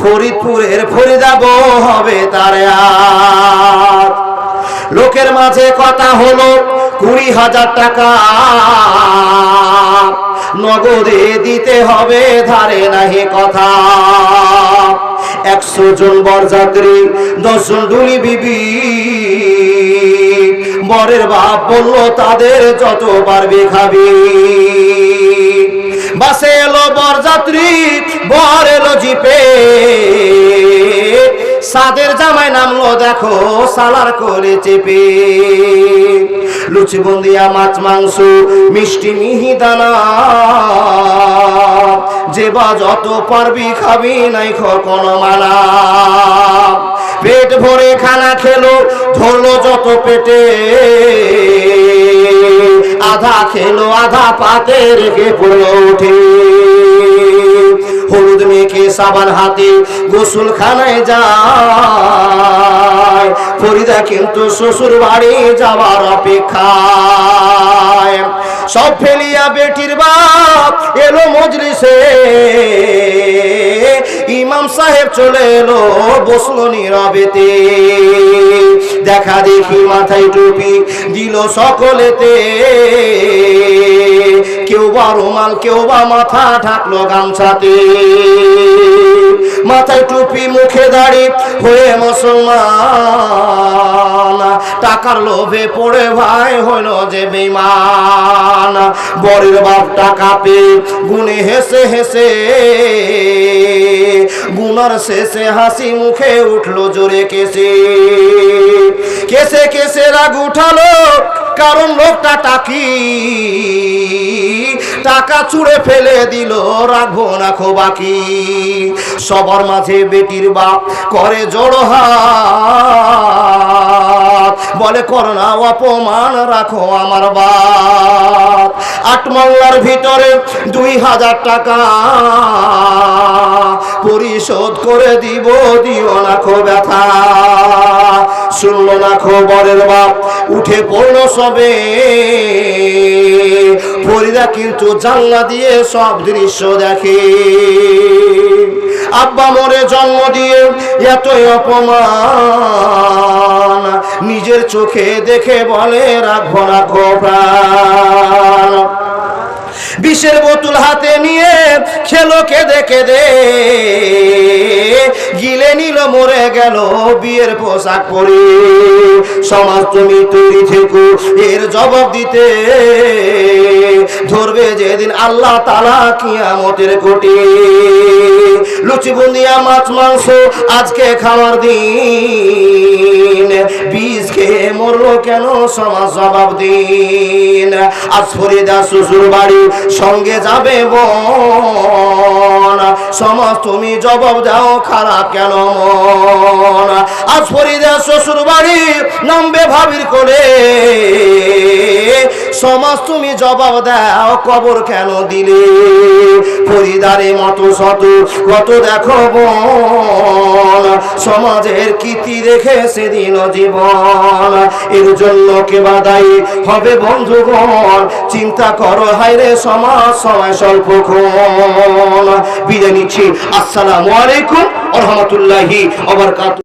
ফরিদপুরের ফরিদাব হবে তার হাত। লোকের মাঝে কথা হলো 20,000 টাকা নগদে দিতে হবে, ধারে নাহি কথা। 100 জন বরযাত্রী, 10 জন ডুলি বিবি। বরের বাপ বলল তাদের যত পারবি খাবি। বাসে এলো বরযাত্রী, বর এলো জিপে। সাদের জামাই নামলো দেখো সালার করে চেপে। লুচি বুন্দিয়া মাছ মাংস মিষ্টি মিহিদানা, যে বা যত পারবি খাবি নাই কোনো মানা। পেট ভরে খানা খেলো, ধরলো যত পেটে। আধা খেলো আধা পাতে রেখে পড়লো উঠে। হলুদ মেখে সাবান হাতে গোসল খানায় যায়। ফরিদা কিন্তু শ্বশুর বাড়ি যাওয়ার অপেক্ষায়। সব ফেলিয়া বেটির বাপ এলো মজলিসে। ইমাম সাহেব চলে এলো, বসলো নীরবেতে। দেখা দেখি মাথায় টুপি দিল সকলেতে। কেউ বা রুমাল, কেউ বা মাথা ঢাকলো গামছাতে। মাথায় টুপি মুখে দাড়ি হয়ে মুসলমান। টাকার লোভে পড়ে ভাই হইল যে বেঈমান। বরের বাপ টাকা পেয়ে গুনে হেসে হেসে, গুনার শেষে হাসি মুখে উঠলো জোরে কেসে। কেসে কেসে রাগ উঠালো, কারণ লোকটা টাকি। টাকা চুড়ে ফেলে দিল, রাখবো না খো বাকি। সবার মাঝে বেটির বাপ করে জড়ো হাত, বলে করোনা অপমান, রাখো আমার বাপ। 8 মহল্লার ভিতরে 2,000 টাকা পরিশোধ করে দিব, দিও না খো ব্যথা। শুনলো না খবরের বাপ, উঠে পড়লো সবে। ফরিদা কিন্তু জানলা দিয়ে সব দৃশ্য দেখে। আব্বা মরে জন্ম দিয়ে এতই অপমান, নিজের চোখে দেখে বলে রাখবো না খো প্রাণ। বিষের বোতল হাতে নিয়ে খেলো কেঁদে কেঁদে। গিলে নিল মরে গেল বিয়ের পোশাক পরে। সমাজ তুমি তৈরি থেকো এর জবাব দিতে, ধরবে যেদিন আল্লাহ তাআলা কিয়ামতের কোটে। লুচি বুন্দিয়া মাছ মাংস আজকে খাওয়ার দিন, বীজ খেয়ে মরলো কেন সমাজ জবাব দিন। আজ ফরিদা শ্বশুর বাড়ি সঙ্গে যাবে বোন, সমাজ তুমি জবাব দাও খারাপ কেন মন। আজ ফরিদা শ্বশুর বাড়ি নামবে ভাবির কোলে, সমাজ তুমি জবাব দাও কবর কেন দিলে। ফরিদারে মতো শত কত দেখো বোন, সমাজের কীর্তি রেখে সেদিন জীবন। এর জন্য কে বাদায়ী হবে বন্ধুগণ, চিন্তা করো হায়রে সমাজ সময় স্বল্পক্ষণ। বিদায় নিচ্ছি, আসসালামু আলাইকুম ওয়া রাহমাতুল্লাহি ওয়া বারাকাতুহু।